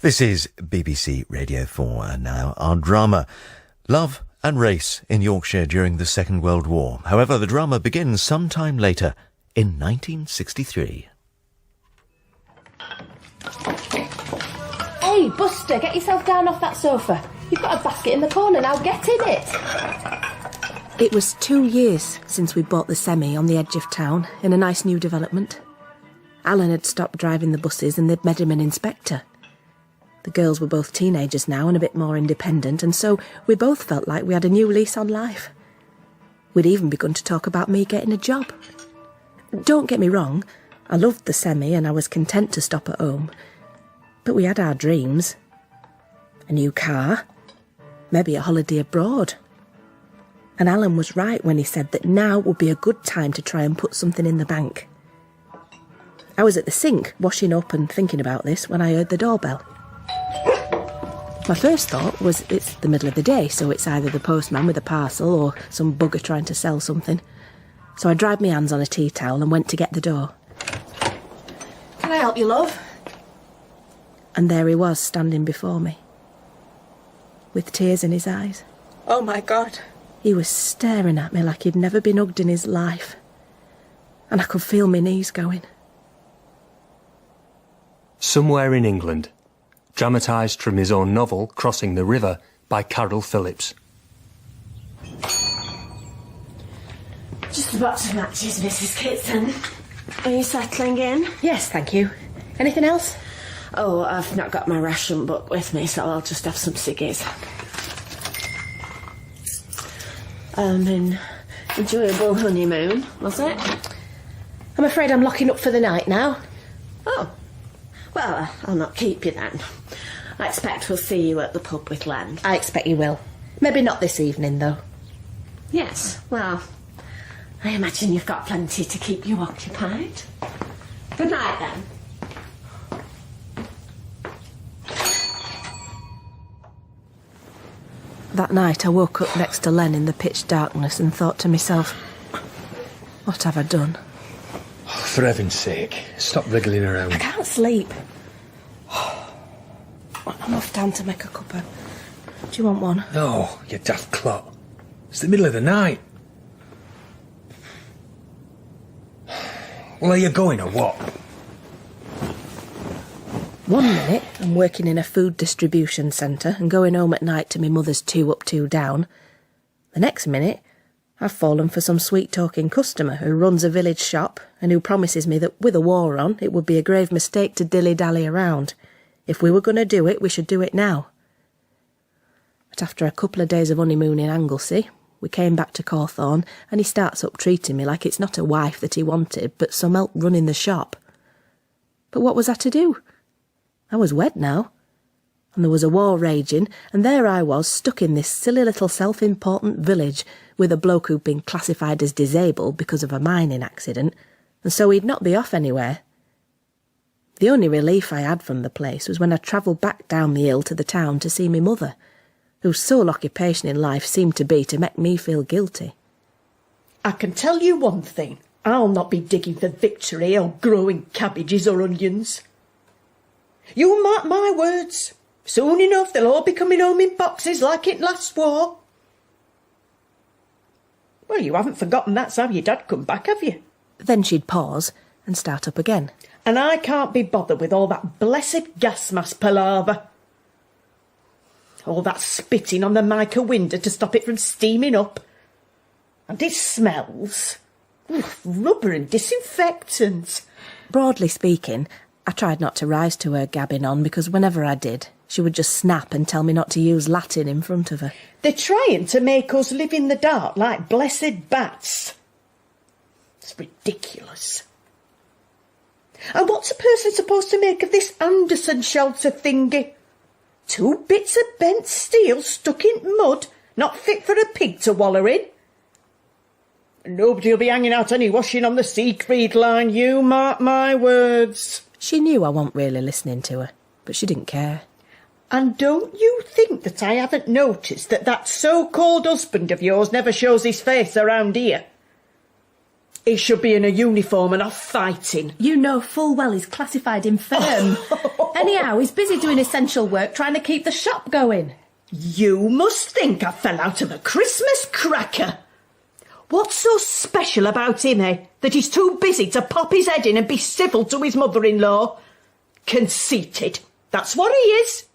This is BBC Radio 4 and now our drama, Love and Race in Yorkshire during the Second World War. However, the drama begins sometime later in 1963. Hey, Buster, get yourself down off that sofa. You've got a basket in the corner now, get in it. It was 2 years since we bought the semi on the edge of town in a nice new development. Alan had stopped driving the buses and they'd made him an inspector. The girls were both teenagers now and a bit more independent, and so we both felt like we had a new lease on life. We'd even begun to talk about me getting a job. Don't get me wrong, I loved the semi and I was content to stop at home. But we had our dreams. A new car, maybe a holiday abroad. And Alan was right when he said that now would be a good time to try and put something in the bank. I was at the sink, washing up and thinking about this when I heard the doorbell. My first thought was it's the middle of the day, so it's either the postman with a parcel or some bugger trying to sell something. So I dried my hands on a tea towel and went to get the door. Can I help you, love? And there he was, standing before me, with tears in his eyes. Oh, my God. He was staring at me like he'd never been hugged in his life. And I could feel my knees going. Somewhere in England. Dramatised from his own novel, Crossing the River, by Caryl Phillips. Just about to matches, Mrs. Kitson. Are you settling in? Yes, thank you. Anything else? Oh, I've not got my ration book with me, so I'll just have some ciggies. An enjoyable honeymoon, was it? I'm afraid I'm locking up for the night now. Oh. Well, I'll not keep you then. I expect we'll see you at the pub with Len. I expect you will. Maybe not this evening, though. Yes, well, I imagine you've got plenty to keep you occupied. Good night, then. That night I woke up next to Len in the pitch darkness and thought to myself, what have I done? Oh, for heaven's sake, stop wriggling around. I can't sleep. I'm off down to make a cuppa. Do you want one? No, you daft clot. It's the middle of the night. Well, are you going or what? 1 minute I'm working in a food distribution centre and going home at night to my mother's 2 up, 2 down. The next minute I've fallen for some sweet-talking customer who runs a village shop and who promises me that with a war on it would be a grave mistake to dilly-dally around. If we were going to do it, we should do it now. But after a couple of days of honeymoon in Anglesey, we came back to Cawthorne and he starts up treating me like it's not a wife that he wanted, but some help running the shop. But what was I to do? I was wed now, and there was a war raging, and there I was, stuck in this silly little self-important village with a bloke who'd been classified as disabled because of a mining accident, and so he'd not be off anywhere. The only relief I had from the place was when I travelled back down the hill to the town to see my mother, whose sole occupation in life seemed to be to make me feel guilty. I can tell you one thing. I'll not be digging for victory or growing cabbages or onions. You mark my words. Soon enough they'll all be coming home in boxes like it last war. Well, you haven't forgotten that's how your dad come back, have you? Then she'd pause and start up again. And I can't be bothered with all that blessed gas mask palaver. All that spitting on the mica window to stop it from steaming up. And it smells. Rubber and disinfectant. Broadly speaking, I tried not to rise to her gabbing on because whenever I did, she would just snap and tell me not to use Latin in front of her. They're trying to make us live in the dark like blessed bats. It's ridiculous. And what's a person supposed to make of this Anderson shelter thingy? 2 bits of bent steel stuck in mud, not fit for a pig to waller in. Nobody'll be hanging out any washing on the Siegfried line, you mark my words. She knew I wasn't really listening to her, but she didn't care. And don't you think that I haven't noticed that so-called husband of yours never shows his face around here? He should be in a uniform and off fighting. You know full well he's classified infirm. Anyhow, he's busy doing essential work trying to keep the shop going. You must think I fell out of a Christmas cracker. What's so special about him, eh? That he's too busy to pop his head in and be civil to his mother-in-law? Conceited. That's what he is.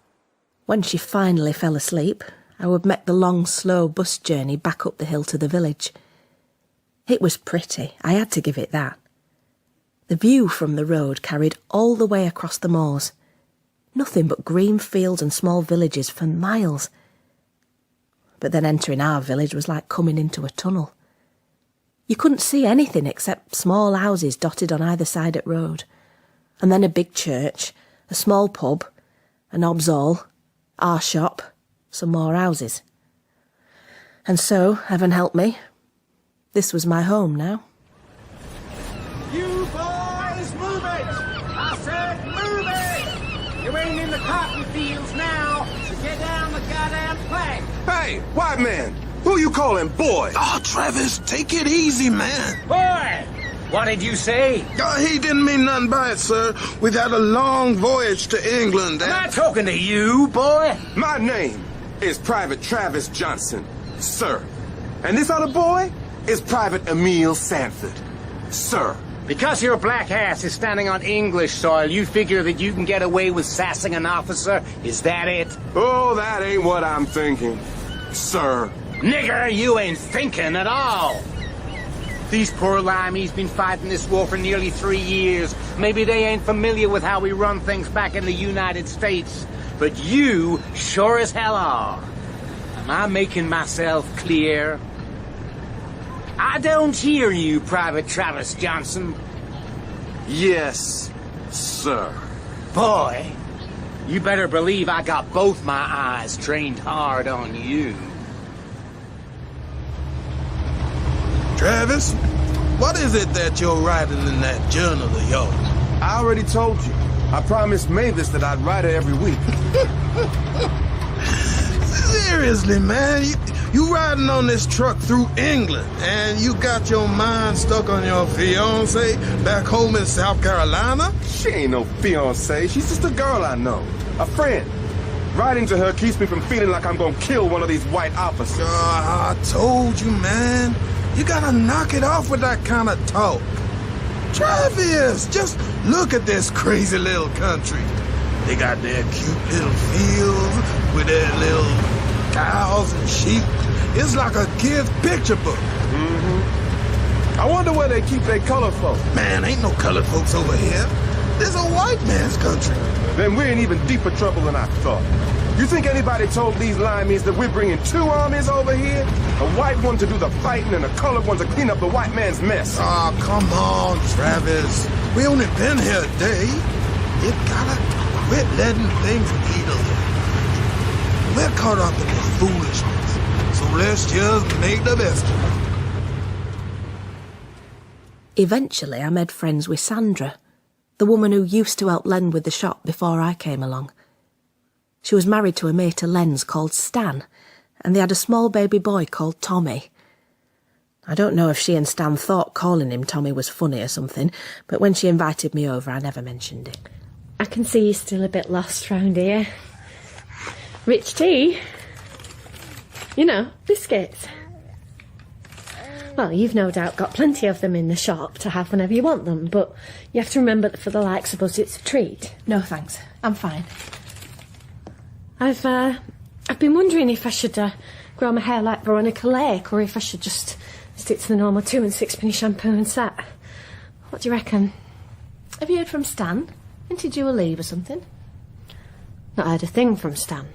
When she finally fell asleep, I would make the long, slow bus journey back up the hill to the village. It was pretty, I had to give it that. The view from the road carried all the way across the moors. Nothing but green fields and small villages for miles. But then entering our village was like coming into a tunnel. You couldn't see anything except small houses dotted on either side at road, and then a big church, a small pub, an ob's hall, our shop, some more houses. And so, heaven help me, this was my home now. You boys, move it! I said move it! You ain't in the cotton fields now, so get down the goddamn plank! Hey, white man! Who you calling boy? Oh, Travis, take it easy, man. Boy! What did you say? He didn't mean nothing by it, sir. We've had a long voyage to England. Am I talking to you, boy? My name is Private Travis Johnson, sir. And this other boy is Private Emile Sanford, sir. Because your black ass is standing on English soil, you figure that you can get away with sassing an officer? Is that it? Oh, that ain't what I'm thinking, sir. Nigger, you ain't thinking at all. These poor limeys been fighting this war for nearly 3 years. Maybe they ain't familiar with how we run things back in the United States. But you sure as hell are. Am I making myself clear? I don't hear you, Private Travis Johnson. Yes, sir. Boy, you better believe I got both my eyes trained hard on you. Travis, what is it that you're writing in that journal of yours? I already told you. I promised Mavis that I'd write her every week. Seriously, man, you riding on this truck through England, and you got your mind stuck on your fiancée back home in South Carolina? She ain't no fiancée. She's just a girl I know. A friend. Writing to her keeps me from feeling like I'm gonna kill one of these white officers. I told you, man. You gotta knock it off with that kind of talk. Travis, just look at this crazy little country. They got their cute little fields with their little cows and sheep. It's like a kid's picture book. I wonder where they keep their colored folks. Man, ain't no colored folks over here. This is a white man's country. Then we're in even deeper trouble than I thought. You think anybody told these limeys that we're bringing 2 armies over here? A white one to do the fighting and a colored one to clean up the white man's mess. Oh, come on, Travis. We only been here a day. You gotta quit letting things lead us. We're caught up in this foolishness, so let's just make the best of it. Eventually I made friends with Sandra, the woman who used to help Len with the shop before I came along. She was married to a mate of Len's called Stan, and they had a small baby boy called Tommy. I don't know if she and Stan thought calling him Tommy was funny or something, but when she invited me over, I never mentioned it. I can see you're still a bit lost round here. Rich tea? You know, biscuits. Well, you've no doubt got plenty of them in the shop to have whenever you want them, but you have to remember that for the likes of us it's a treat. No thanks, I'm fine. I've been wondering if I should grow my hair like Veronica Lake, or if I should just stick to the normal 2 and 6 shampoo and set. What do you reckon? Have you heard from Stan? Hinted you a leave or something? Not heard a thing from Stan.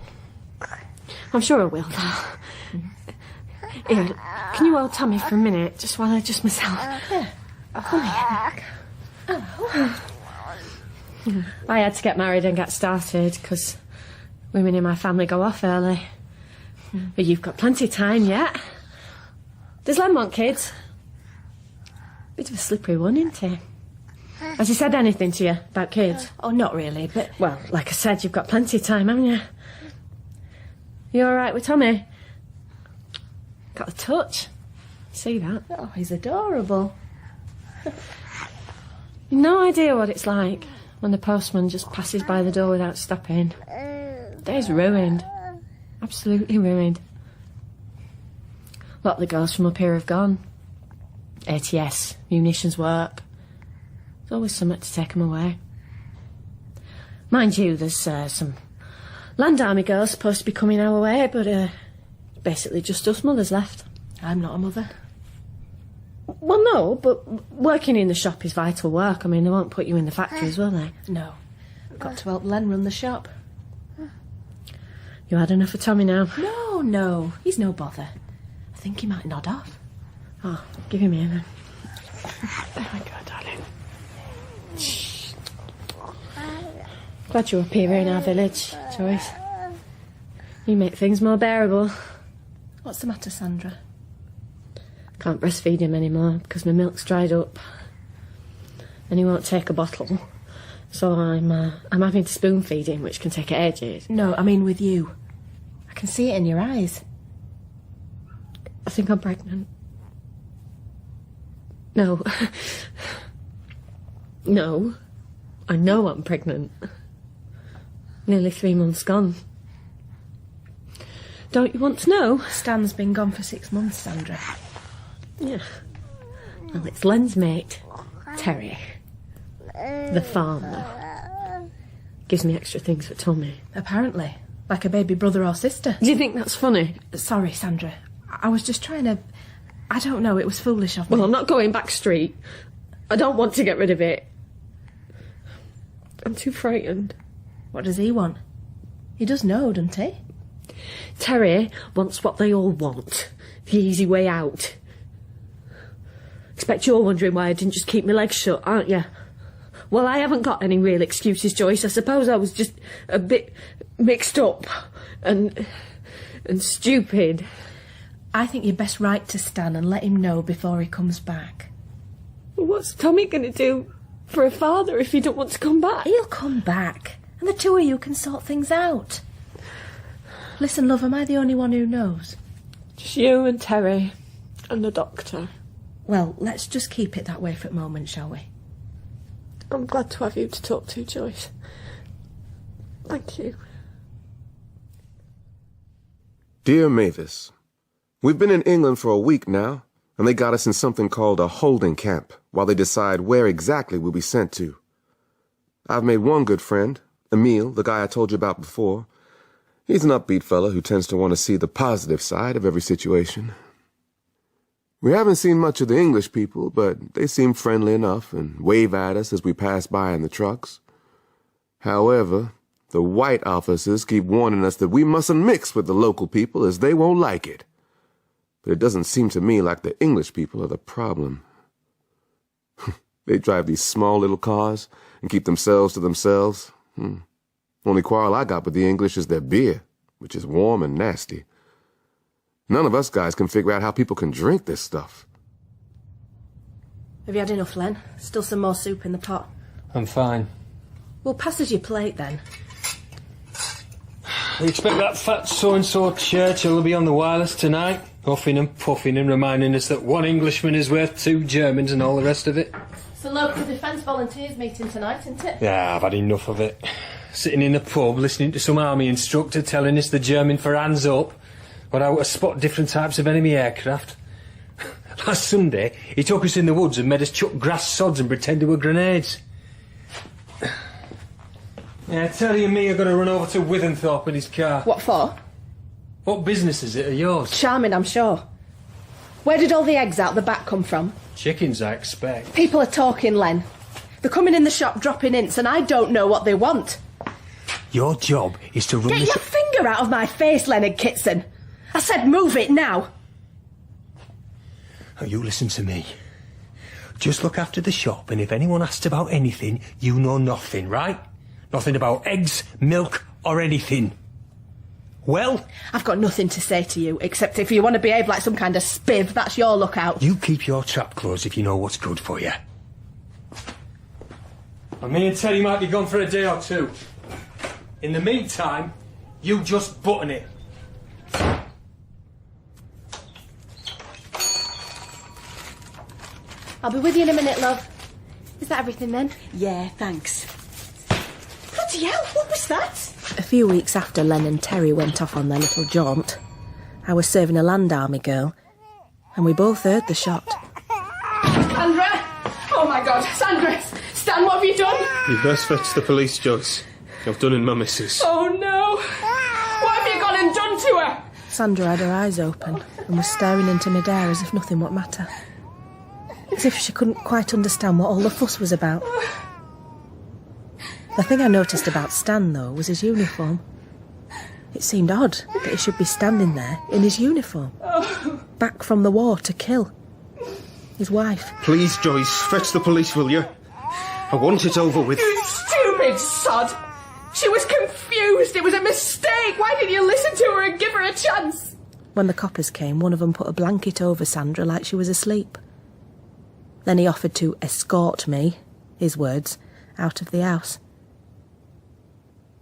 I'm sure I will, though. Here, can you hold Tommy for a minute, just while I adjust myself? Yeah. Come here. Oh. I had to get married and get started, because women in my family go off early. But you've got plenty of time yet. Does Len want kids? Bit of a slippery one, isn't he? Has he said anything to you about kids? Oh, not really, but... Well, like I said, you've got plenty of time, haven't you? You all right with Tommy? Got the touch. See that? Oh, he's adorable. No idea what it's like when the postman just passes by the door without stopping. The day's ruined. Absolutely ruined. A lot of the girls from up here have gone. ATS, munitions work. There's always something to take them away. Mind you, there's some Land Army girls supposed to be coming our way, but basically just us mothers left. I'm not a mother. Well, no, but working in the shop is vital work. I mean, they won't put you in the factories, will they? No. I've got to help Len run the shop. You had enough of Tommy now? No. He's no bother. I think he might nod off. Oh, give him here then. There we go, darling. Glad you're up here in our village, Joyce. You make things more bearable. What's the matter, Sandra? Can't breastfeed him anymore because my milk's dried up. And he won't take a bottle. So I'm having to spoon feed him, which can take ages. No, I mean with you. I can see it in your eyes. I think I'm pregnant. No. No. I know I'm pregnant. Nearly 3 months gone. Don't you want to know? Stan's been gone for 6 months, Sandra. Yeah. Well, it's Len's mate, Terry. The farmer. Gives me extra things for Tommy. Apparently. Like a baby brother or sister. Do you think that's funny? Sorry, Sandra. I was just trying to... I don't know, it was foolish of me. Well, I'm not going back street. I don't want to get rid of it. I'm too frightened. What does he want? He does know, doesn't he? Terry wants what they all want. The easy way out. Expect you're wondering why I didn't just keep my legs shut, aren't you? Well, I haven't got any real excuses, Joyce. I suppose I was just a bit mixed up and stupid. I think you're best write to Stan and let him know before he comes back. What's Tommy going to do for a father if he don't want to come back? He'll come back, and the two of you can sort things out. Listen, love, am I the only one who knows? Just you and Terry and the doctor. Well, let's just keep it that way for a moment, shall we? I'm glad to have you to talk to, Joyce. Thank you. Dear Mavis, we've been in England for a week now, and they got us in something called a holding camp while they decide where exactly we'll be sent to. I've made one good friend, Emile, the guy I told you about before. He's an upbeat fella who tends to want to see the positive side of every situation. We haven't seen much of the English people, but they seem friendly enough and wave at us as we pass by in the trucks. However, the white officers keep warning us that we mustn't mix with the local people as they won't like it. But it doesn't seem to me like the English people are the problem. They drive these small little cars and keep themselves to themselves. Only quarrel I got with the English is their beer, which is warm and nasty. None of us guys can figure out how people can drink this stuff. Have you had enough, Len? Still some more soup in the pot? I'm fine. Well, pass us your plate, then. We expect that fat so-and-so Churchill will be on the wireless tonight, huffing and puffing and reminding us that one Englishman is worth 2 Germans and all the rest of it. It's a local defence volunteers meeting tonight, isn't it? Yeah, I've had enough of it. Sitting in a pub listening to some army instructor telling us the German for hands up, or how to spot different types of enemy aircraft. Last Sunday, he took us in the woods and made us chuck grass sods and pretend they were grenades. Yeah, Terry and me are going to run over to Withenthorpe in his car. What for? What business is it of yours? Charming, I'm sure. Where did all the eggs out the back come from? Chickens, I expect. People are talking, Len. They're coming in the shop dropping hints, and I don't know what they want. Your job is to run Get your finger out of my face, Leonard Kitson. I said move it now. Now you listen to me. Just look after the shop, and if anyone asks about anything, you know nothing, right? Nothing about eggs, milk, or anything. Well? I've got nothing to say to you, except if you want to behave like some kind of spiv, that's your lookout. You keep your trap closed if you know what's good for you. And me and Terry might be gone for a day or two. In the meantime, you just button it. I'll be with you in a minute, love. Is that everything then? Yeah, thanks. Bloody hell, what was that? A few weeks after Len and Terry went off on their little jaunt, I was serving a land army girl, and we both heard the shot. Sandra! Oh my God, Sandra! Stan, what have you done? You best fetch the police, Joyce. I've done in my missus. Oh no! What have you gone and done to her? Sandra had her eyes open and was staring into midair as if nothing would matter. As if she couldn't quite understand what all the fuss was about. The thing I noticed about Stan, though, was his uniform. It seemed odd that he should be standing there in his uniform. Back from the war to kill his wife. Please, Joyce, fetch the police, will you? I want it over with. You stupid sod! She was confused. It was a mistake. Why didn't you listen to her and give her a chance? When the coppers came, one of them put a blanket over Sandra like she was asleep. Then he offered to escort me, his words, out of the house.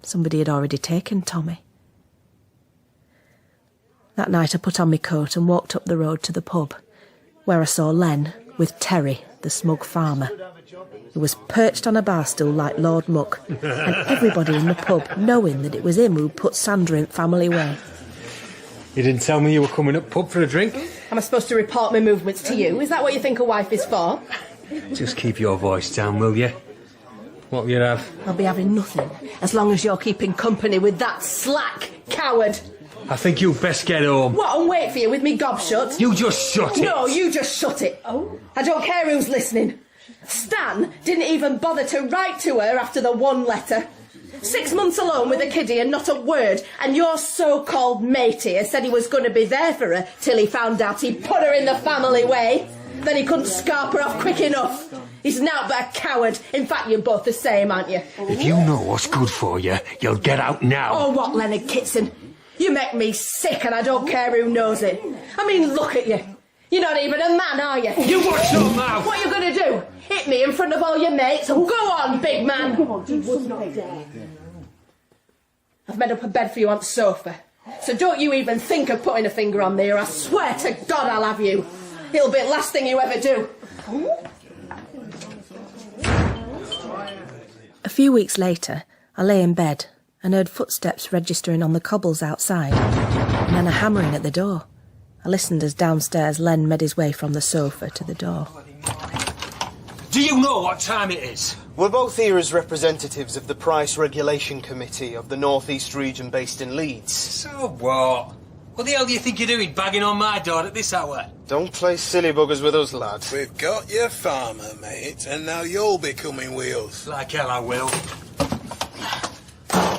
Somebody had already taken Tommy. That night I put on my coat and walked up the road to the pub, where I saw Len with Terry, the smug farmer. He was perched on a bar stool like Lord Muck, and everybody in the pub knowing that it was him who put Sandra in family way. You didn't tell me you were coming up pub for a drink? Am I supposed to report my movements to you? Is that what you think a wife is for? Just keep your voice down, will you? What will you have? I'll be having nothing, as long as you're keeping company with that slack coward. I think you'd best get home. What, and wait for you with me gob shut? You just shut it. No, you just shut it. Oh. I don't care who's listening. Stan didn't even bother to write to her after the one letter. 6 months alone with a kiddie and not a word, and your so-called mate here said he was going to be there for her till he found out he'd put her in the family way. Then he couldn't scarp her off quick enough. He's now but a coward. In fact, you're both the same, aren't you? If you know what's good for you, you'll get out now. Oh, what, Leonard Kitson? You make me sick, and I don't care who knows it. I mean, look at you. You're not even a man, are you? You watch your mouth! What are you going to do? Hit me in front of all your mates? Go on, big man. I've made up a bed for you on the sofa. So don't you even think of putting a finger on me, or I swear to God I'll have you. It'll be the last thing you ever do. A few weeks later, I lay in bed and heard footsteps registering on the cobbles outside, and then a hammering at the door. I listened as downstairs Len made his way from the sofa to the door. Do you know what time it is? We're both here as representatives of the Price Regulation Committee of the North East region based in Leeds. So what? What the hell do you think you're doing, banging on my door at this hour? Don't play silly buggers with us, lad. We've got your farmer, mate, and now you'll be coming with us. Like hell I will.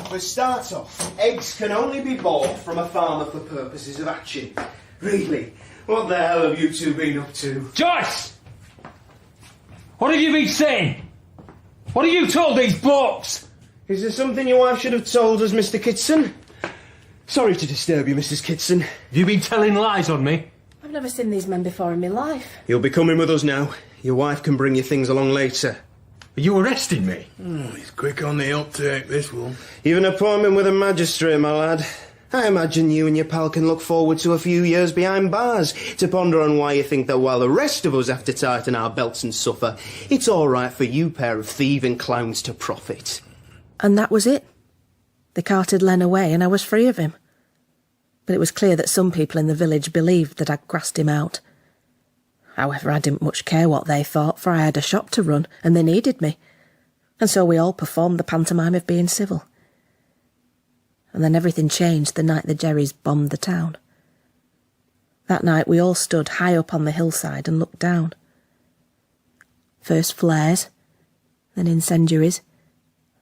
For start off, eggs can only be bought from a farmer for purposes of action. Really? What the hell have you two been up to? Joyce! What have you been saying? What have you told these blokes? Is there something your wife should have told us, Mr. Kitson? Sorry to disturb you, Mrs. Kitson. Have you been telling lies on me? I've never seen these men before in my life. You'll be coming with us now. Your wife can bring you things along later. Are you arresting me? He's quick on the uptake, this one. You've an appointment with a magistrate, my lad. I imagine you and your pal can look forward to a few years behind bars to ponder on why you think that while the rest of us have to tighten our belts and suffer, it's all right for you pair of thieving clowns to profit. And that was it. They carted Len away and I was free of him. But it was clear that some people in the village believed that I'd grassed him out. However, I didn't much care what they thought, for I had a shop to run and they needed me. And so we all performed the pantomime of being civil. And then everything changed the night the Jerrys bombed the town. That night we all stood high up on the hillside and looked down. First flares, then incendiaries,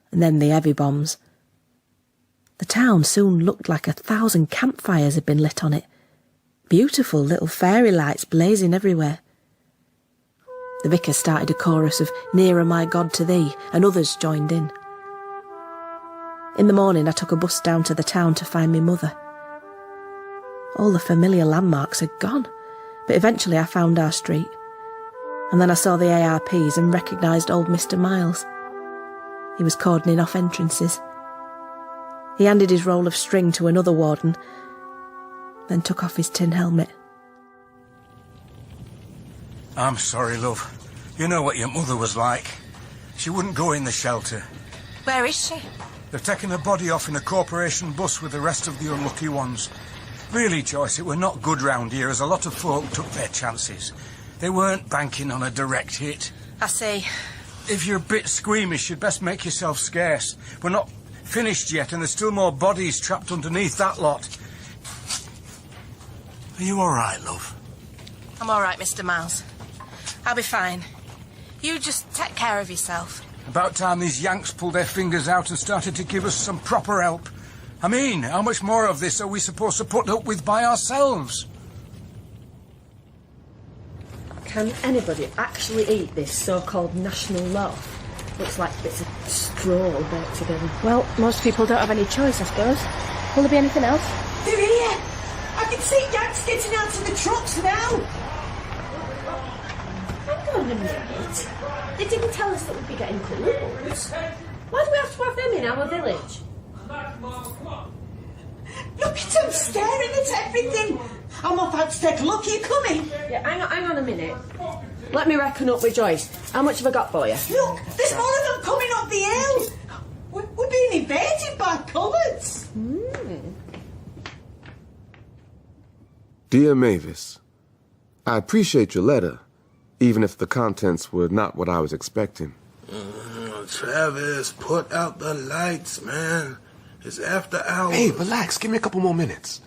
and then the heavy bombs. The town soon looked like 1,000 campfires had been lit on it. Beautiful little fairy lights blazing everywhere. The vicar started a chorus of "Nearer My God to Thee," and others joined in. In the morning I took a bus down to the town to find my mother. All the familiar landmarks had gone, but eventually I found our street. And then I saw the ARPs and recognised old Mr. Miles. He was cordoning off entrances. He handed his roll of string to another warden, then took off his tin helmet. I'm sorry, love. You know what your mother was like. She wouldn't go in the shelter. Where is she? They've taken her body off in a corporation bus with the rest of the unlucky ones. Really, Joyce, it were not good round here, as a lot of folk took their chances. They weren't banking on a direct hit. I see. If you're a bit squeamish, you'd best make yourself scarce. We're not finished yet, and there's still more bodies trapped underneath that lot. Are you all right, love? I'm all right, Mr. Miles. I'll be fine. You just take care of yourself. About time these Yanks pulled their fingers out and started to give us some proper help. I mean, how much more of this are we supposed to put up with by ourselves? Can anybody actually eat this so-called national loaf? Looks like bits of straw all baked together. Well, most people don't have any choice, I suppose. Will there be anything else? They're here! I can see Yanks getting out of the trucks now! Hang on a minute. They didn't tell us that we'd be getting clothes. Why do we have to have them in our village? Look at them staring at everything! I'm off out to take a look. Are you coming? Yeah, hang on a minute. Let me reckon up with Joyce. How much have I got for you? Look, there's more of them coming up the hill. We're being invaded by colours. Dear Mavis, I appreciate your letter, even if the contents were not what I was expecting. Travis, put out the lights, man. It's after hours. Hey, relax. Give me a couple more minutes.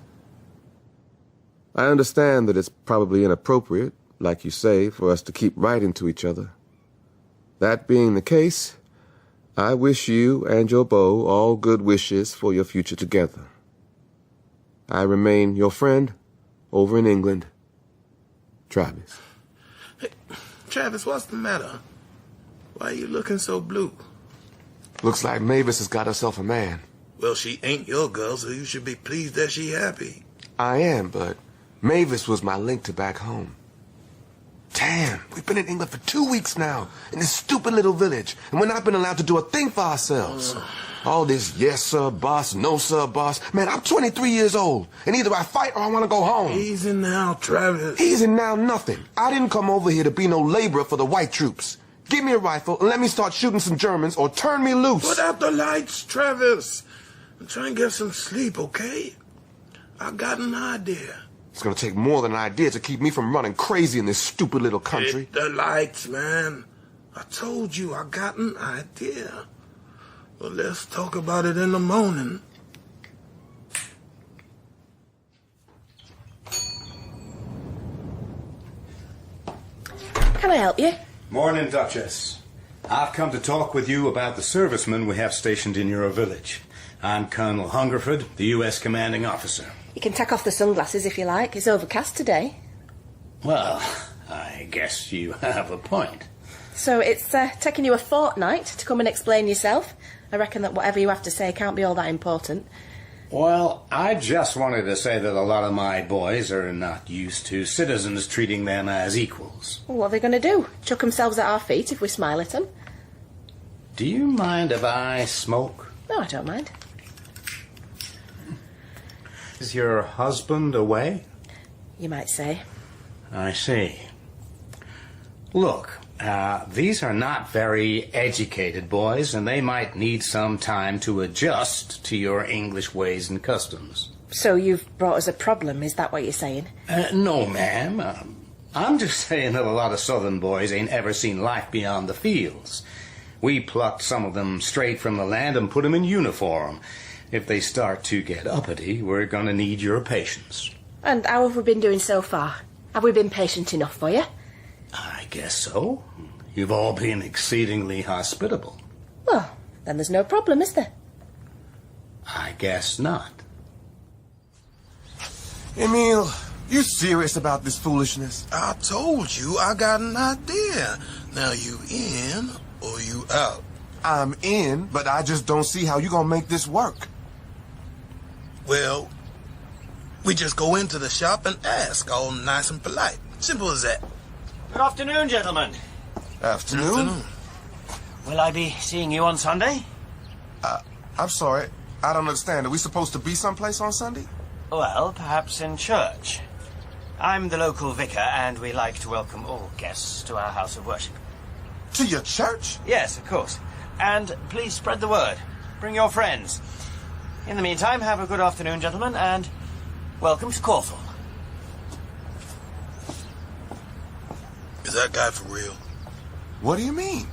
I understand that it's probably inappropriate, like you say, for us to keep writing to each other. That being the case, I wish you and your beau all good wishes for your future together. I remain your friend over in England, Travis. Hey, Travis, what's the matter? Why are you looking so blue? Looks like Mavis has got herself a man. Well, she ain't your girl, so you should be pleased that she happy. I am, but Mavis was my link to back home. Damn, we've been in England for 2 weeks now, in this stupid little village, and we're not been allowed to do a thing for ourselves. All this yes, sir, boss, no, sir, boss. Man, I'm 23 years old, and either I fight or I want to go home. Easy now, Travis. Easy now, nothing. I didn't come over here to be no laborer for the white troops. Give me a rifle and let me start shooting some Germans or turn me loose. Put out the lights, Travis. And try and get some sleep, okay? I got an idea. It's gonna take more than an idea to keep me from running crazy in this stupid little country. Hit the lights, man. I told you I got an idea. Well, let's talk about it in the morning. Can I help you? Morning, Duchess. I've come to talk with you about the servicemen we have stationed in your village. I'm Colonel Hungerford, the U.S. commanding officer. You can take off the sunglasses if you like. It's overcast today. Well, I guess you have a point. So it's taken you a fortnight to come and explain yourself. I reckon that whatever you have to say can't be all that important. Well, I just wanted to say that a lot of my boys are not used to citizens treating them as equals. Well, what are they going to do? Chuck themselves at our feet if we smile at them? Do you mind if I smoke? No, I don't mind. Is your husband away? You might say. I see. Look, these are not very educated boys, and they might need some time to adjust to your English ways and customs. So you've brought us a problem, is that what you're saying? No, ma'am. I'm just saying that a lot of southern boys ain't ever seen life beyond the fields. We plucked some of them straight from the land and put them in uniform. If they start to get uppity, we're going to need your patience. And how have we been doing so far? Have we been patient enough for you? I guess so. You've all been exceedingly hospitable. Well, then there's no problem, is there? I guess not. Emile, you serious about this foolishness? I told you I got an idea. Now you in or you out? I'm in, but I just don't see how you're gonna make this work. Well, we just go into the shop and ask, all nice and polite. Simple as that. Good afternoon, gentlemen. Afternoon. Will I be seeing you on Sunday? I'm sorry. I don't understand. Are we supposed to be someplace on Sunday? Well, perhaps in church. I'm the local vicar, and we like to welcome all guests to our house of worship. To your church? Yes, of course. And please spread the word. Bring your friends. In the meantime, have a good afternoon, gentlemen, and welcome to Corfu. Is that guy for real? What do you mean?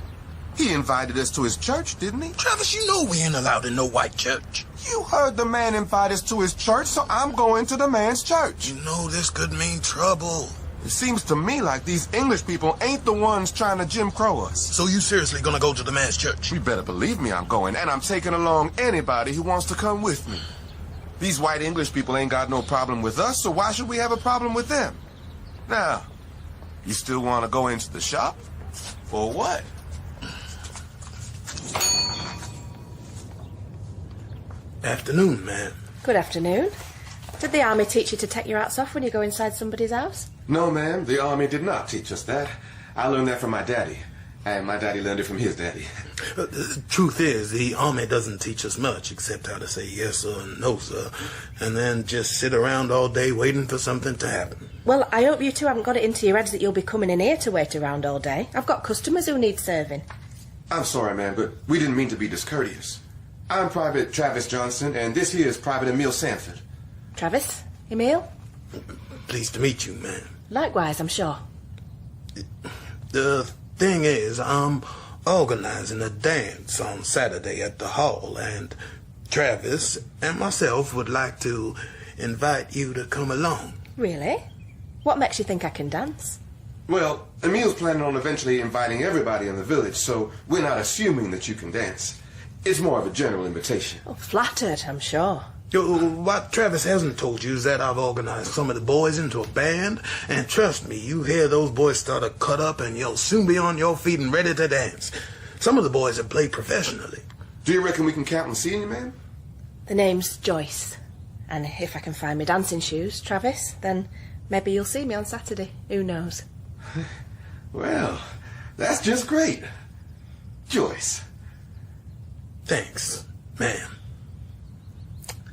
He invited us to his church, didn't he? Travis, you know we ain't allowed in no white church. You heard the man invite us to his church, so I'm going to the man's church. You know this could mean trouble. It seems to me like these English people ain't the ones trying to Jim Crow us. So you seriously gonna go to the man's church? You better believe me I'm going, and I'm taking along anybody who wants to come with me. These white English people ain't got no problem with us, so why should we have a problem with them? Now, you still want to go into the shop? Or what? Afternoon, ma'am. Good afternoon. Did the army teach you to take your hats off when you go inside somebody's house? No, ma'am, the army did not teach us that. I learned that from my daddy, and my daddy learned it from his daddy. The truth is, the army doesn't teach us much, except how to say yes sir and no sir, and then just sit around all day waiting for something to happen. Well, I hope you two haven't got it into your heads that you'll be coming in here to wait around all day. I've got customers who need serving. I'm sorry, ma'am, but we didn't mean to be discourteous. I'm Private Travis Johnson, and this here is Private Emile Sanford. Travis? Emile? Pleased to meet you, ma'am. Likewise, I'm sure. The thing is, I'm organizing a dance on Saturday at the hall, and Travis and myself would like to invite you to come along. Really? What makes you think I can dance? Well, Emile's planning on eventually inviting everybody in the village, so we're not assuming that you can dance. It's more of a general invitation. Oh, flattered, I'm sure. What Travis hasn't told you is that I've organized some of the boys into a band, and trust me, you hear those boys start to cut up and you'll soon be on your feet and ready to dance. Some of the boys have played professionally. Do you reckon we can count on seeing you, ma'am? The name's Joyce. And if I can find my dancing shoes, Travis, then maybe you'll see me on Saturday. Who knows? Well, that's just great. Joyce. Thanks, ma'am.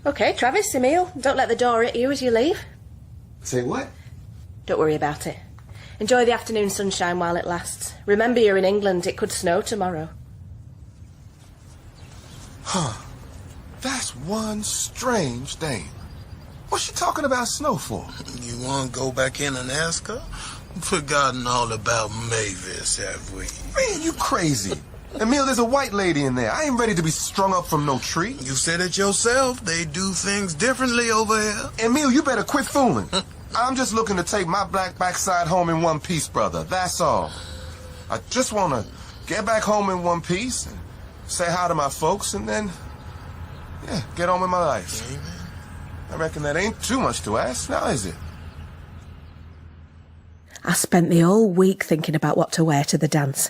Okay, Travis, Emile, don't let the door hit you as you leave. Say what? Don't worry about it. Enjoy the afternoon sunshine while it lasts. Remember, you're in England. It could snow tomorrow. Huh. That's one strange thing. What's she talking about snow for? You want to go back in and ask her? Forgotten all about Mavis, have we? Man, you crazy. Emile, there's a white lady in there. I ain't ready to be strung up from no tree. You said it yourself. They do things differently over here. Emile, you better quit fooling. I'm just looking to take my black backside home in one piece, brother. That's all. I just want to get back home in one piece and say hi to my folks and then, yeah, get on with my life. Amen. I reckon that ain't too much to ask, now is it? I spent the whole week thinking about what to wear to the dance.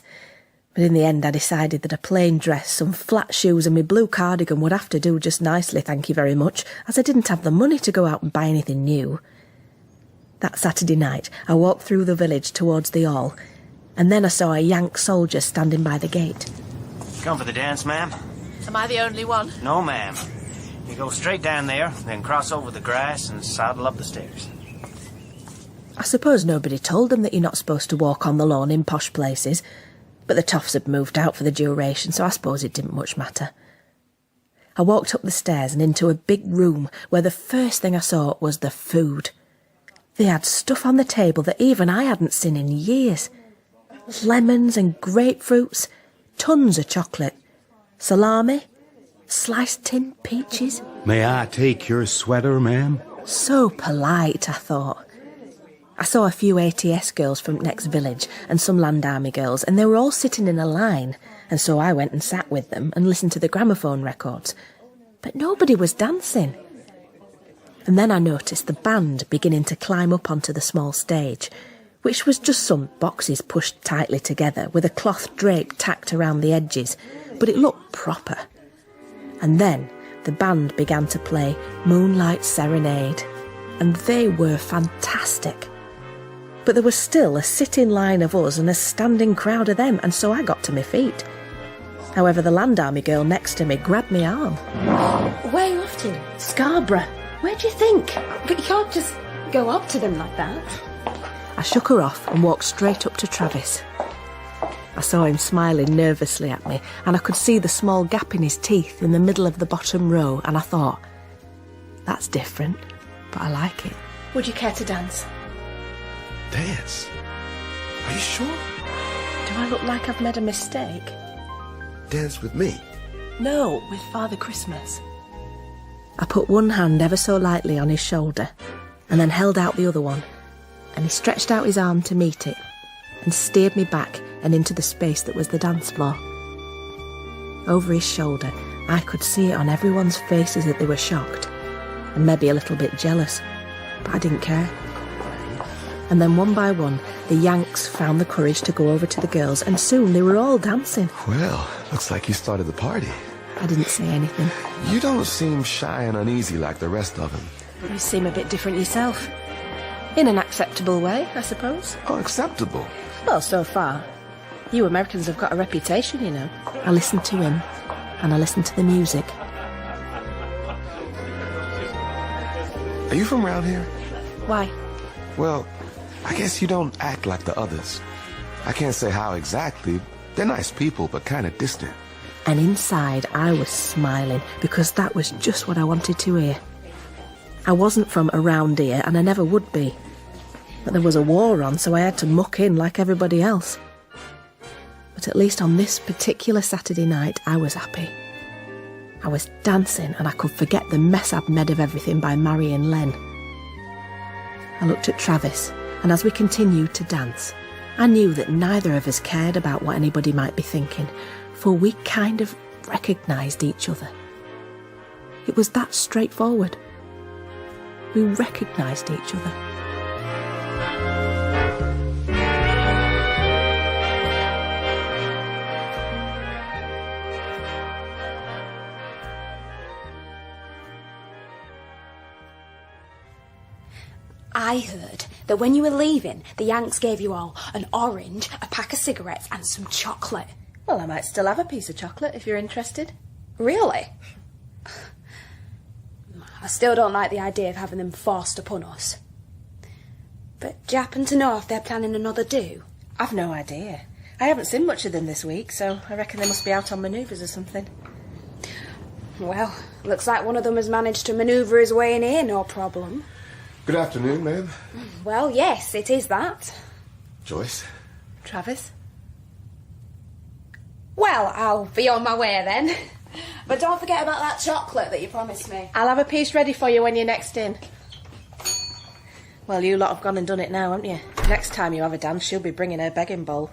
But in the end I decided that a plain dress, some flat shoes and my blue cardigan would have to do just nicely, thank you very much, as I didn't have the money to go out and buy anything new. That Saturday night I walked through the village towards the hall, and then I saw a Yank soldier standing by the gate. Come for the dance, ma'am? Am I the only one? No, ma'am. You go straight down there, then cross over the grass and saddle up the stairs. I suppose nobody told them that you're not supposed to walk on the lawn in posh places, but the toffs had moved out for the duration, so I suppose it didn't much matter. I walked up the stairs and into a big room where the first thing I saw was the food. They had stuff on the table that even I hadn't seen in years. Lemons and grapefruits, tons of chocolate, salami, sliced tinned peaches. May I take your sweater, ma'am? So polite, I thought. I saw a few ATS girls from next village and some Land Army girls, and they were all sitting in a line, and so I went and sat with them and listened to the gramophone records. But nobody was dancing. And then I noticed the band beginning to climb up onto the small stage, which was just some boxes pushed tightly together with a cloth drape tacked around the edges, but it looked proper. And then the band began to play Moonlight Serenade, and they were fantastic. But there was still a sitting line of us and a standing crowd of them, and so I got to my feet. However, the Land Army girl next to me grabbed my arm. Where are you off to? Scarborough. Where do you think? But you can't just go up to them like that. I shook her off and walked straight up to Travis. I saw him smiling nervously at me, and I could see the small gap in his teeth in the middle of the bottom row, and I thought, that's different, but I like it. Would you care to dance? Dance? Are you sure? Do I look like I've made a mistake? Dance with me? No, with Father Christmas. I put one hand ever so lightly on his shoulder, and then held out the other one, and he stretched out his arm to meet it, and steered me back and into the space that was the dance floor. Over his shoulder, I could see it on everyone's faces that they were shocked, and maybe a little bit jealous, but I didn't care. And then one by one, the Yanks found the courage to go over to the girls, and soon they were all dancing. Well, looks like you started the party. I didn't say anything. You don't seem shy and uneasy like the rest of them. You seem a bit different yourself. In an acceptable way, I suppose. Oh, acceptable? Well, so far. You Americans have got a reputation, you know. I listened to him, and I listened to the music. Are you from around here? Why? Well, I guess you don't act like the others. I can't say how exactly. They're nice people, but kind of distant. And inside, I was smiling, because that was just what I wanted to hear. I wasn't from around here, and I never would be. But there was a war on, so I had to muck in like everybody else. But at least on this particular Saturday night, I was happy. I was dancing, and I could forget the mess I'd made of everything by marrying Len. I looked at Travis, and as we continued to dance, I knew that neither of us cared about what anybody might be thinking, for we kind of recognised each other. It was that straightforward. We recognised each other. I heard that when you were leaving, the Yanks gave you all an orange, a pack of cigarettes and some chocolate. Well, I might still have a piece of chocolate if you're interested. Really? I still don't like the idea of having them forced upon us. But do you happen to know if they're planning another do? I've no idea. I haven't seen much of them this week, so I reckon they must be out on manoeuvres or something. Well, looks like one of them has managed to manoeuvre his way in here, no problem. Good afternoon, ma'am. Well, yes, it is that. Joyce? Travis? Well, I'll be on my way then. But don't forget about that chocolate that you promised me. I'll have a piece ready for you when you're next in. Well, you lot have gone and done it now, haven't you? Next time you have a dance, she'll be bringing her begging bowl.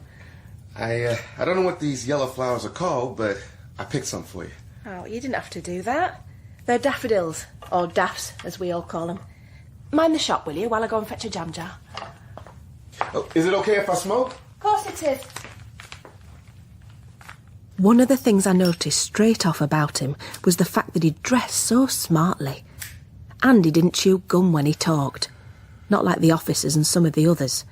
I don't know what these yellow flowers are called, but I picked some for you. Oh, you didn't have to do that. They're daffodils, or daffs, as we all call them. Mind the shop, will you, while I go and fetch a jam jar? Oh, is it okay if I smoke? Of course it is. One of the things I noticed straight off about him was the fact that he dressed so smartly. And he didn't chew gum when he talked. Not like the officers and some of the others.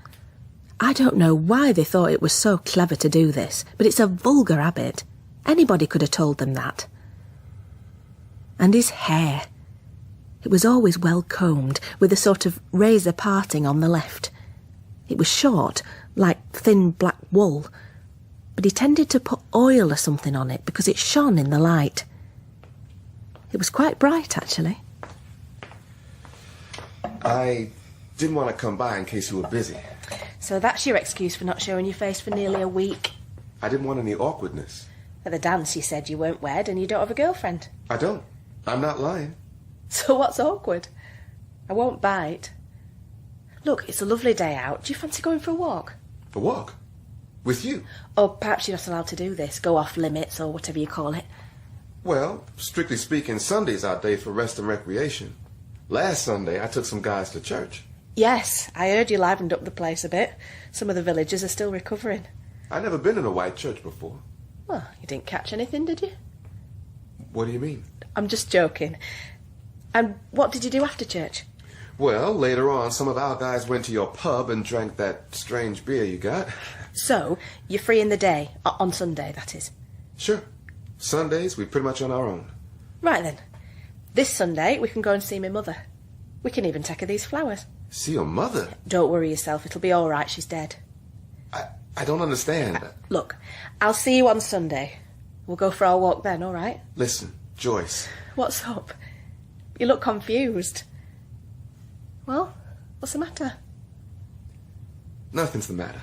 I don't know why they thought it was so clever to do this, but it's a vulgar habit. Anybody could have told them that. And his hair. It was always well combed, with a sort of razor parting on the left. It was short, like thin black wool, but he tended to put oil or something on it because it shone in the light. It was quite bright, actually. I didn't want to come by in case you were busy. So that's your excuse for not showing your face for nearly a week? I didn't want any awkwardness. At the dance you said you weren't wed and you don't have a girlfriend. I don't. I'm not lying. So what's awkward? I won't bite. Look, it's a lovely day out. Do you fancy going for a walk? A walk? With you? Or perhaps you're not allowed to do this, go off limits or whatever you call it. Well, strictly speaking, Sunday's our day for rest and recreation. Last Sunday, I took some guys to church. Yes, I heard you livened up the place a bit. Some of the villagers are still recovering. I've never been in a white church before. Well, you didn't catch anything, did you? What do you mean? I'm just joking. And what did you do after church? Well, later on, some of our guys went to your pub and drank that strange beer you got. So, you're free in the day, on Sunday, that is? Sure. Sundays, we're pretty much on our own. Right then. This Sunday, we can go and see my mother. We can even take her these flowers. See your mother? Don't worry yourself, it'll be all right, she's dead. I don't understand. Look, I'll see you on Sunday. We'll go for our walk then, all right? Listen, Joyce. What's up? You look confused. Well, what's the matter? Nothing's the matter.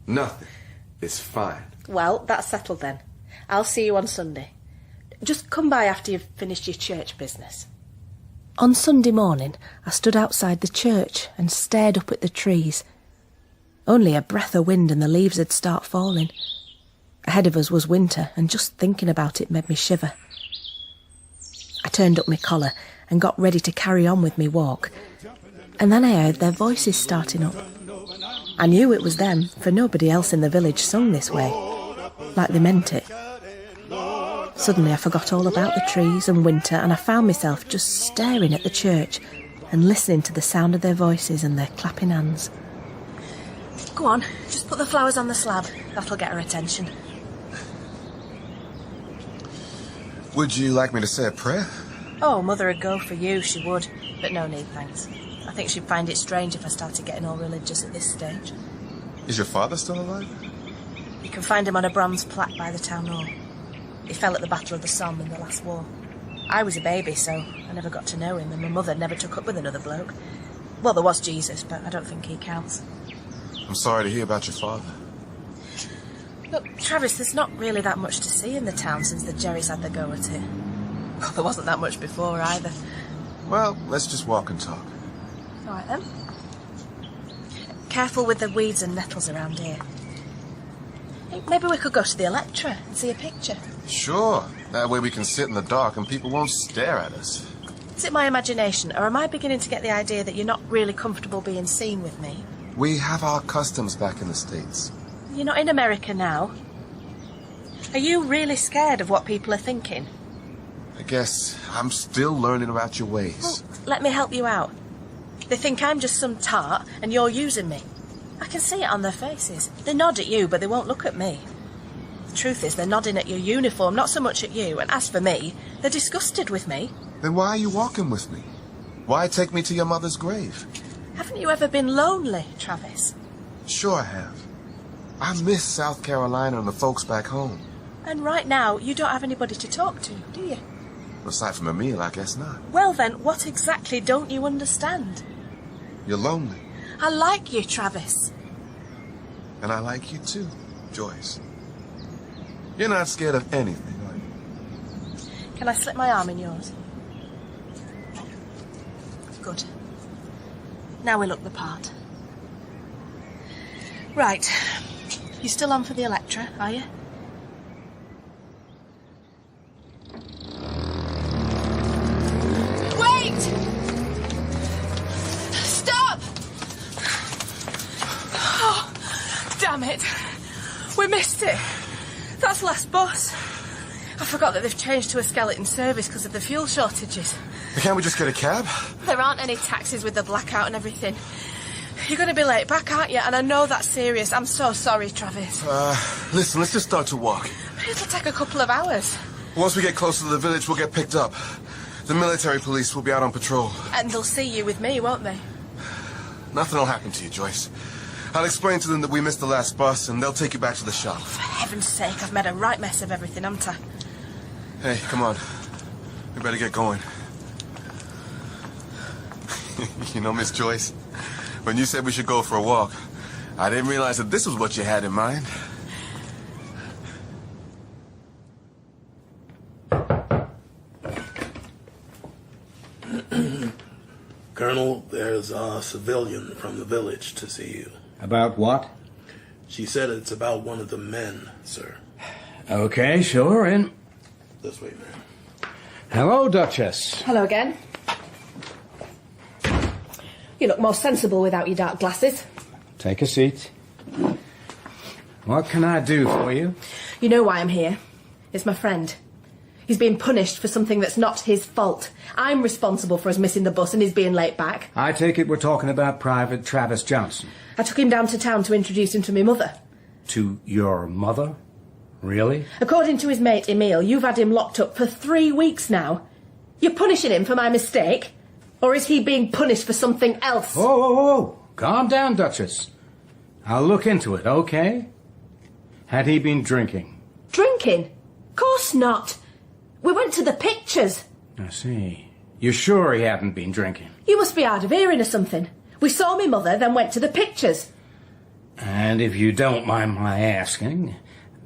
Nothing. It's fine. Well, that's settled then. I'll see you on Sunday. Just come by after you've finished your church business. On Sunday morning, I stood outside the church and stared up at the trees. Only a breath of wind and the leaves had start falling. Ahead of us was winter, and just thinking about it made me shiver. I turned up my collar and got ready to carry on with me walk. And then I heard their voices starting up. I knew it was them, for nobody else in the village sung this way, like they meant it. Suddenly I forgot all about the trees and winter, and I found myself just staring at the church and listening to the sound of their voices and their clapping hands. Go on, just put the flowers on the slab. That'll get her attention. Would you like me to say a prayer? Oh, Mother would go for you, she would. But no need, thanks. I think she'd find it strange if I started getting all religious at this stage. Is your father still alive? You can find him on a bronze plaque by the town hall. He fell at the Battle of the Somme in the last war. I was a baby, so I never got to know him, and my mother never took up with another bloke. Well, there was Jesus, but I don't think he counts. I'm sorry to hear about your father. Look, Travis, there's not really that much to see in the town since the Jerrys had their go at it. Well, there wasn't that much before either. Well, let's just walk and talk. All right, then. Careful with the weeds and nettles around here. Maybe we could go to the Electra and see a picture. Sure. That way we can sit in the dark and people won't stare at us. Is it my imagination, or am I beginning to get the idea that you're not really comfortable being seen with me? We have our customs back in the States. You're not in America now. Are you really scared of what people are thinking? I guess I'm still learning about your ways. Well, let me help you out. They think I'm just some tart and you're using me. I can see it on their faces. They nod at you, but they won't look at me. The truth is, they're nodding at your uniform, not so much at you. And as for me, they're disgusted with me. Then why are you walking with me? Why take me to your mother's grave? Haven't you ever been lonely, Travis? Sure I have. I miss South Carolina and the folks back home. And right now, you don't have anybody to talk to, do you? Aside from Emile, I guess not. Well then, what exactly don't you understand? You're lonely. I like you, Travis. And I like you too, Joyce. You're not scared of anything, are you? Can I slip my arm in yours? Good. Now we look the part. Right. You still on for the Electra, are you? Wait! Stop! Oh, damn it. We missed it. That's the last bus. I forgot that they've changed to a skeleton service because of the fuel shortages. Can't we just get a cab? There aren't any taxis with the blackout and everything. You're going to be late back, aren't you? And I know that's serious. I'm so sorry, Travis. Listen, let's just start to walk. But it'll take a couple of hours. Once we get closer to the village, we'll get picked up. The military police will be out on patrol. And they'll see you with me, won't they? Nothing will happen to you, Joyce. I'll explain to them that we missed the last bus, and they'll take you back to the shop. For heaven's sake, I've made a right mess of everything, haven't I? Hey, come on. We better get going. You know, Miss Joyce, when you said we should go for a walk, I didn't realize that this was what you had in mind. Colonel, there's a civilian from the village to see you. About what? She said it's about one of the men, sir. Okay, sure, in. This way, ma'am. Hello, Duchess. Hello again. You look more sensible without your dark glasses. Take a seat. What can I do for you? You know why I'm here. It's my friend. He's being punished for something that's not his fault. I'm responsible for us missing the bus and he's being late back. I take it we're talking about Private Travis Johnson. I took him down to town to introduce him to my mother. To your mother? Really? According to his mate, Emile, you've had him locked up for 3 weeks now. You're punishing him for my mistake? Or is he being punished for something else? Whoa. Calm down, Duchess. I'll look into it, okay? Had he been drinking? Drinking? Course not. We went to the pictures. I see. You're sure he hadn't been drinking? You must be hard of hearing or something. We saw me mother, then went to the pictures. And if you don't mind my asking,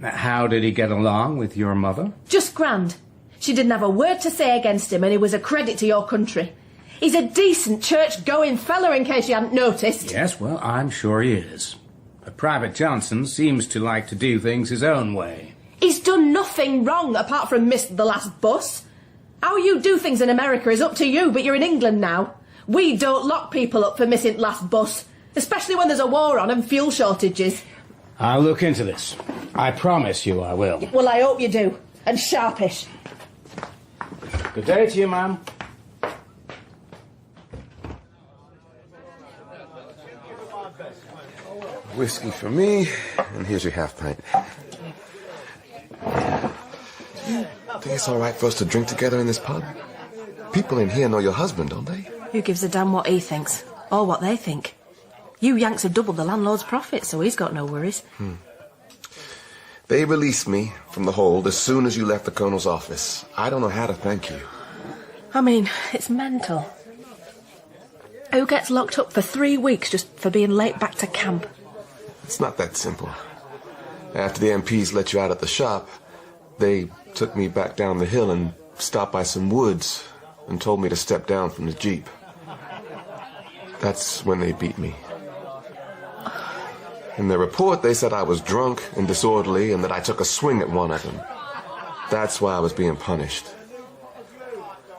how did he get along with your mother? Just grand. She didn't have a word to say against him, and he was a credit to your country. He's a decent church-going fella, in case you hadn't noticed. Yes, well, I'm sure he is. But Private Johnson seems to like to do things his own way. He's done nothing wrong, apart from miss the last bus. How you do things in America is up to you, but you're in England now. We don't lock people up for missing last bus, especially when there's a war on and fuel shortages. I'll look into this. I promise you I will. Well, I hope you do. And sharpish. Good day to you, ma'am. Whiskey for me, and here's your half pint. Think it's all right for us to drink together in this pub? People in here know your husband, don't they? Who gives a damn what he thinks? Or what they think? You Yanks have doubled the landlord's profits, so he's got no worries. They released me from the hold as soon as you left the Colonel's office. I don't know how to thank you. I mean, it's mental. Who gets locked up for 3 weeks just for being late back to camp? It's not that simple. After the MPs let you out at the shop, they took me back down the hill and stopped by some woods and told me to step down from the Jeep. That's when they beat me. In their report, they said I was drunk and disorderly and that I took a swing at one of them. That's why I was being punished.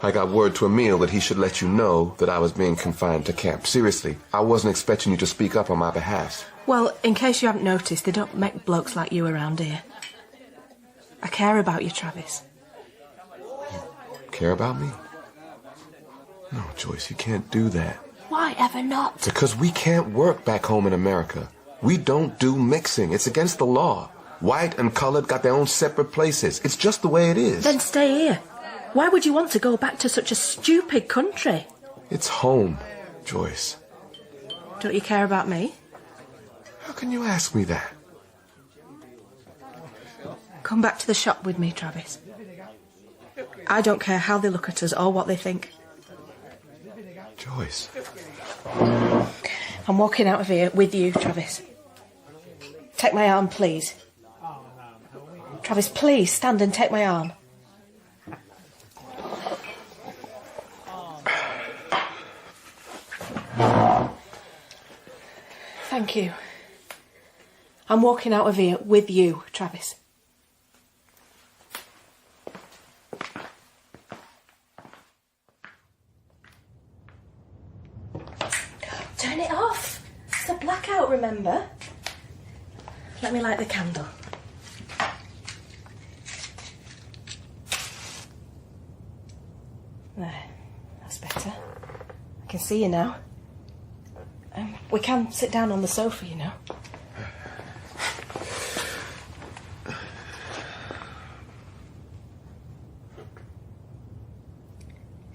I got word to Emile that he should let you know that I was being confined to camp. Seriously, I wasn't expecting you to speak up on my behalf. Well, in case you haven't noticed, they don't make blokes like you around here. I care about you, Travis. Care about me? No, Joyce, you can't do that. Why ever not? Because we can't work back home in America. We don't do mixing. It's against the law. White and colored got their own separate places. It's just the way it is. Then stay here. Why would you want to go back to such a stupid country? It's home, Joyce. Don't you care about me? How can you ask me that? Come back to the shop with me, Travis. I don't care how they look at us or what they think. Joyce. I'm walking out of here with you, Travis. Take my arm, please. Travis, please stand and take my arm. Thank you. I'm walking out of here with you, Travis. Turn it off. It's a blackout, remember? Let me light the candle. There, that's better. I can see you now. We can sit down on the sofa, you know.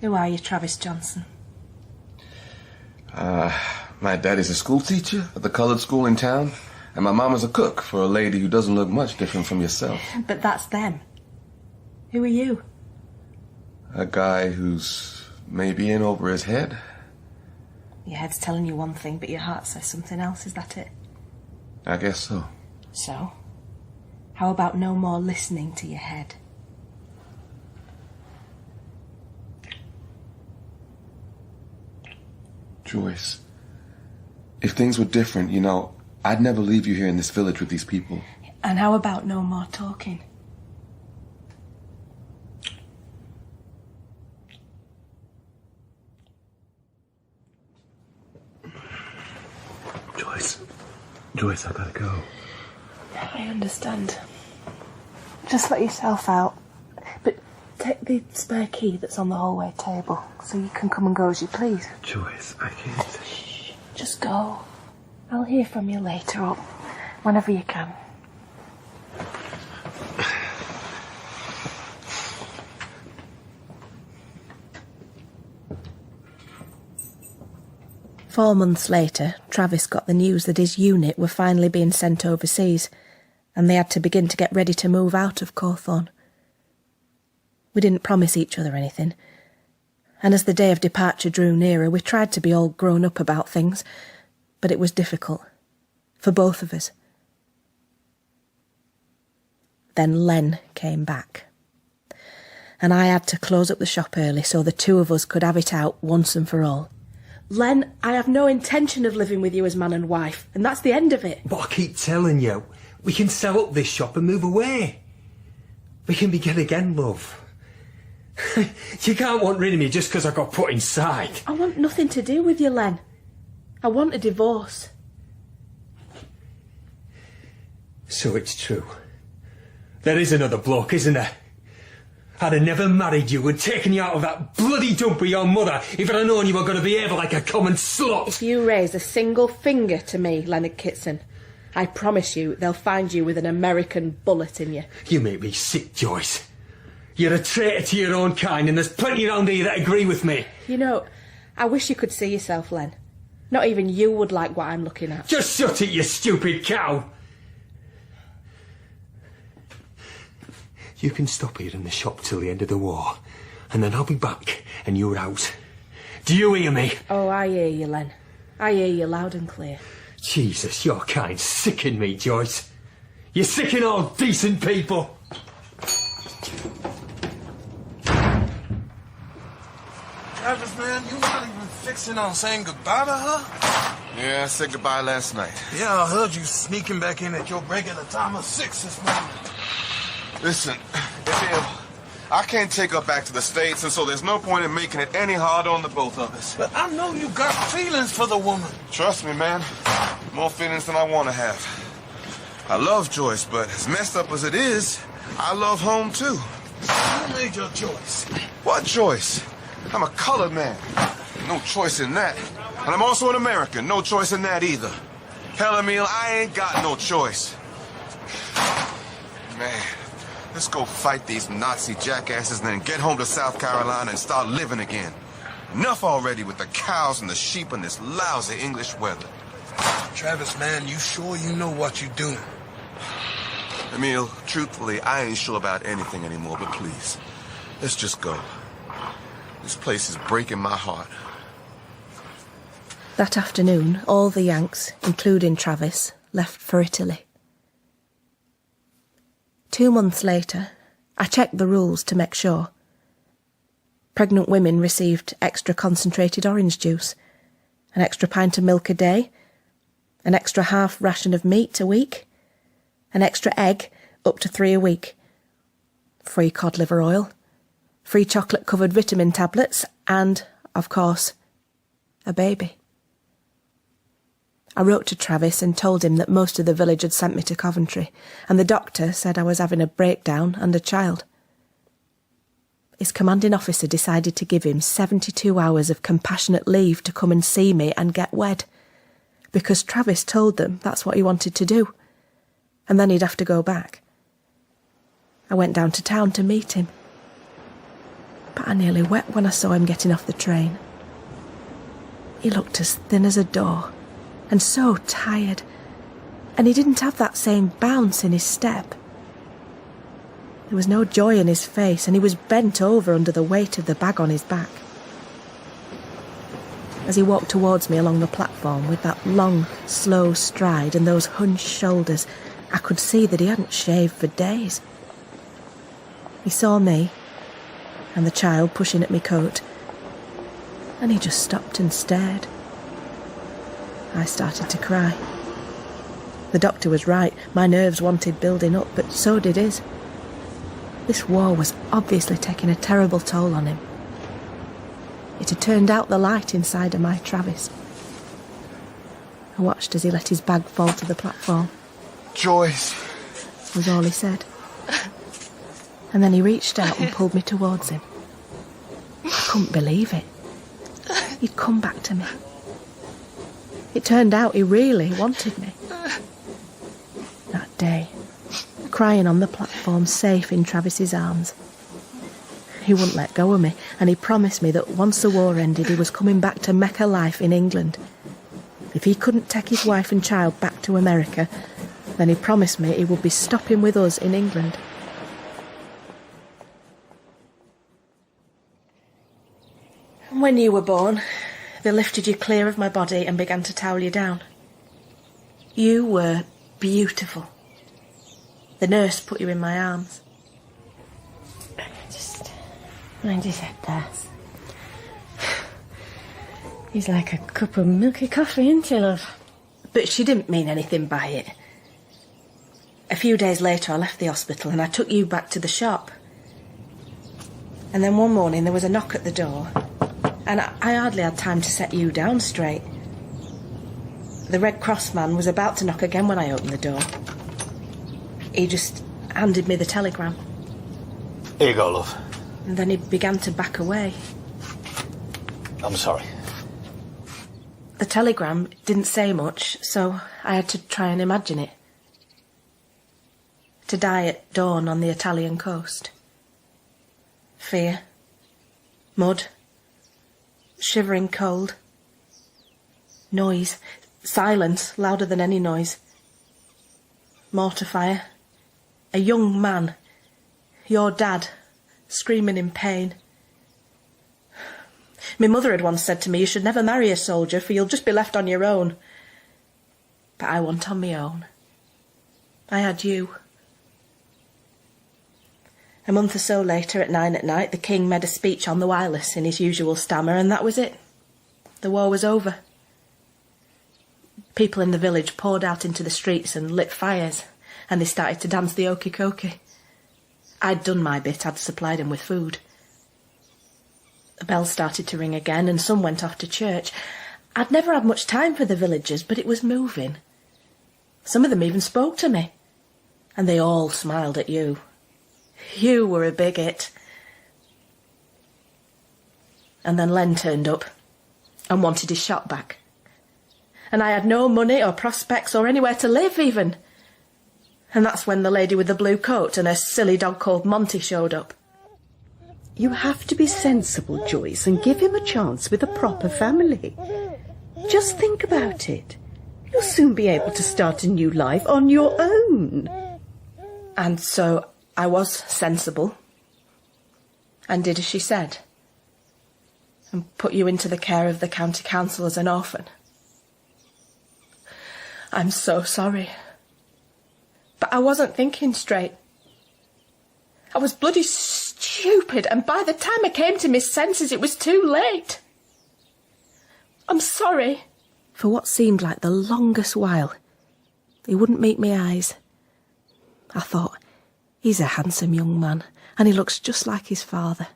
Who are you, Travis Johnson? My daddy's a school teacher at the colored school in town, and my mama's a cook for a lady who doesn't look much different from yourself. But that's them. Who are you? A guy who's maybe in over his head. Your head's telling you one thing, but your heart says something else, is that it? I guess so. So? How about no more listening to your head? Joyce, if things were different, you know, I'd never leave you here in this village with these people. And how about no more talking? Joyce, I gotta go. I understand. Just let yourself out. But take the spare key that's on the hallway table so you can come and go as you please. Joyce, I can't. Shh, just go. I'll hear from you later or whenever you can. Four months later, Travis got the news that his unit were finally being sent overseas, and they had to begin to get ready to move out of Cawthorne. We didn't promise each other anything, and as the day of departure drew nearer, we tried to be all grown up about things, but it was difficult, for both of us. Then Len came back, and I had to close up the shop early so the two of us could have it out once and for all. Len, I have no intention of living with you as man and wife, and that's the end of it. But I keep telling you, we can sell up this shop and move away. We can begin again, love. You can't want rid of me just because I got put inside. I want nothing to do with you, Len. I want a divorce. So it's true. There is another bloke, isn't there? I'd have never married you and taken you out of that bloody dump with your mother if I'd have known you were going to behave like a common slut. If you raise a single finger to me, Leonard Kitson, I promise you they'll find you with an American bullet in you. You make me sick, Joyce. You're a traitor to your own kind, and there's plenty around here that agree with me. You know, I wish you could see yourself, Len. Not even you would like what I'm looking at. Just shut it, you stupid cow. You can stop here in the shop till the end of the war, and then I'll be back, and you're out. Do you hear me? Oh, I hear you, Len. I hear you loud and clear. Jesus, your kind sicken me, Joyce. You sicken all decent people. Travis, man, you not even fixing on saying goodbye to her? Yeah, I said goodbye last night. Yeah, I heard you sneaking back in at your regular time of 6 this morning. Listen, Emile, I can't take her back to the States, and so there's no point in making it any harder on the both of us. But I know you got feelings for the woman. Trust me, man. More feelings than I want to have. I love Joyce, but as messed up as it is, I love home, too. You made your choice. What choice? I'm a colored man. No choice in that. And I'm also an American. No choice in that either. Hell, Emile, I ain't got no choice. Man, let's go fight these Nazi jackasses and then get home to South Carolina and start living again. Enough already with the cows and the sheep and this lousy English weather. Travis, man, you sure you know what you're doing? Emile, truthfully, I ain't sure about anything anymore, but please, let's just go. This place is breaking my heart. That afternoon, all the Yanks, including Travis, left for Italy. 2 months later, I checked the rules to make sure. Pregnant women received extra concentrated orange juice, an extra pint of milk a day, an extra half ration of meat a week, an extra egg up to 3 a week, free cod liver oil, free chocolate-covered vitamin tablets, and, of course, a baby. I wrote to Travis and told him that most of the village had sent me to Coventry, and the doctor said I was having a breakdown and a child. His commanding officer decided to give him 72 hours of compassionate leave to come and see me and get wed, because Travis told them that's what he wanted to do, and then he'd have to go back. I went down to town to meet him, but I nearly wept when I saw him getting off the train. He looked as thin as a door, and so tired, and he didn't have that same bounce in his step. There was no joy in his face, and he was bent over under the weight of the bag on his back. As he walked towards me along the platform with that long, slow stride and those hunched shoulders, I could see that he hadn't shaved for days. He saw me, and the child pushing at my coat, and he just stopped and stared. I started to cry. The doctor was right. My nerves wanted building up, but so did his. This war was obviously taking a terrible toll on him. It had turned out the light inside of my Travis. I watched as he let his bag fall to the platform. Joyce, was all he said. And then he reached out and pulled me towards him. I couldn't believe it. He'd come back to me. It turned out he really wanted me. That day, crying on the platform, safe in Travis's arms. He wouldn't let go of me, and he promised me that once the war ended, he was coming back to make a life in England. If he couldn't take his wife and child back to America, Then he promised me he would be stopping with us in England. When you were born, they lifted you clear of my body and began to towel you down. You were beautiful. The nurse put you in my arms. Just mind your head there. He's like a cup of milky coffee, isn't he, love? But she didn't mean anything by it. A few days later I left the hospital and I took you back to the shop. And then one morning there was a knock at the door, and I hardly had time to set you down straight. The Red Cross man was about to knock again when I opened the door. He just handed me the telegram. Here you go, love. And then he began to back away. I'm sorry. The telegram didn't say much, so I had to try and imagine it. To die at dawn on the Italian coast. Fear. Mud. Shivering cold. Noise. Silence, louder than any noise. Mortar fire. A young man. Your dad. Screaming in pain. My mother had once said to me, you should never marry a soldier, for you'll just be left on your own. But I wasn't on my own. I had you. A month or so later, at 9 at night, the King made a speech on the wireless in his usual stammer, and that was it. The war was over. People in the village poured out into the streets and lit fires, and they started to dance the okey cokey. I'd done my bit, I'd supplied them with food. The bells started to ring again, and some went off to church. I'd never had much time for the villagers, but it was moving. Some of them even spoke to me, and they all smiled at you. You were a bigot. And then Len turned up and wanted his shop back. And I had no money or prospects or anywhere to live even. And that's when the lady with the blue coat and her silly dog called Monty showed up. You have to be sensible, Joyce, and give him a chance with a proper family. Just think about it. You'll soon be able to start a new life on your own. And so I was sensible and did as she said and put you into the care of the county council as an orphan. I'm so sorry. But I wasn't thinking straight. I was bloody stupid, and by the time I came to my senses it was too late. I'm sorry. For what seemed like the longest while, he wouldn't meet my eyes. I thought, he's a handsome young man, and he looks just like his father.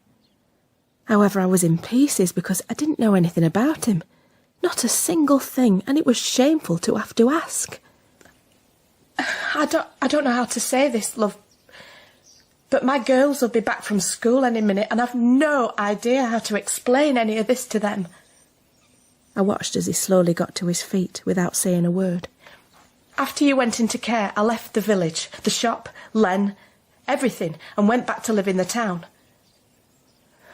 However, I was in pieces because I didn't know anything about him. Not a single thing, and it was shameful to have to ask. I don't know how to say this, love, but my girls will be back from school any minute, and I've no idea how to explain any of this to them. I watched as he slowly got to his feet without saying a word. After you went into care, I left the village, the shop, Len, everything, and went back to live in the town.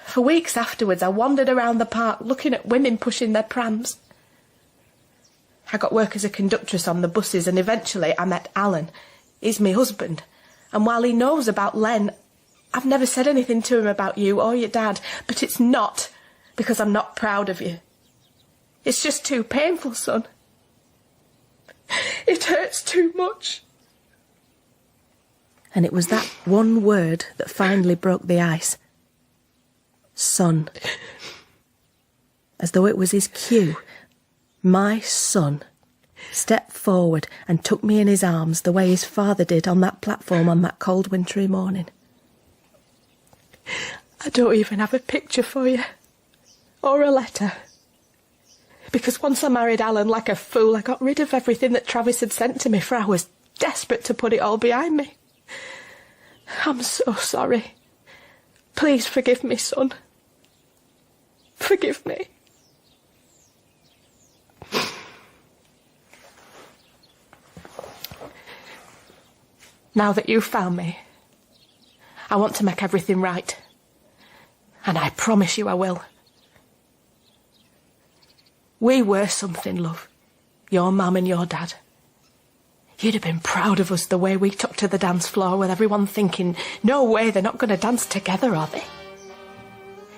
For weeks afterwards, I wandered around the park looking at women pushing their prams. I got work as a conductress on the buses, and eventually I met Alan. He's my husband, and while he knows about Len, I've never said anything to him about you or your dad, but it's not because I'm not proud of you. It's just too painful, son. It hurts too much. And it was that one word that finally broke the ice. Son. As though it was his cue, my son stepped forward and took me in his arms the way his father did on that platform on that cold wintry morning. I don't even have a picture for you, or a letter. Because once I married Alan like a fool, I got rid of everything that Travis had sent to me, for I was desperate to put it all behind me. I'm so sorry. Please forgive me, son. Forgive me. Now that you've found me, I want to make everything right. And I promise you I will. We were something, love. Your mum and your dad. You'd have been proud of us the way we took to the dance floor with everyone thinking, no way, they're not going to dance together, are they?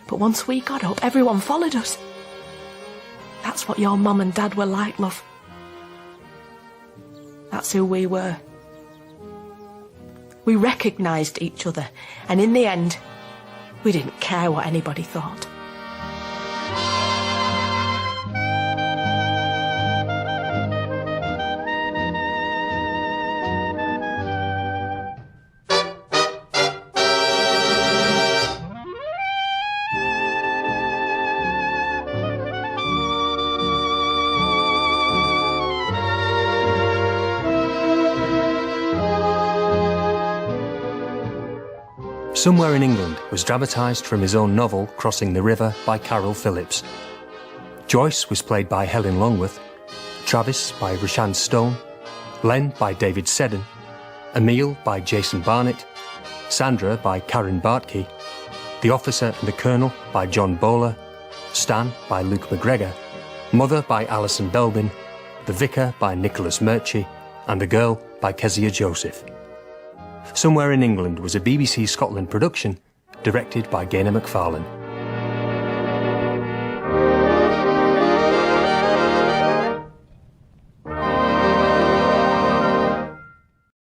But once we got up, everyone followed us. That's what your mum and dad were like, love. That's who we were. We recognised each other, and in the end, we didn't care what anybody thought. Somewhere in England was dramatised from his own novel Crossing the River by Caryl Phillips. Joyce was played by Helen Longworth, Travis by Rhashan Stone, Len by David Seddon, Emile by Jason Barnett, Sandra by Karen Bartke, The Officer and the Colonel by John Bowler, Stan by Luke MacGregor, Mother by Alison Belbin, The Vicar by Nicholas Murchie, and The Girl by Keziah Joseph. Somewhere in England was a BBC Scotland production directed by Gaynor Macfarlane.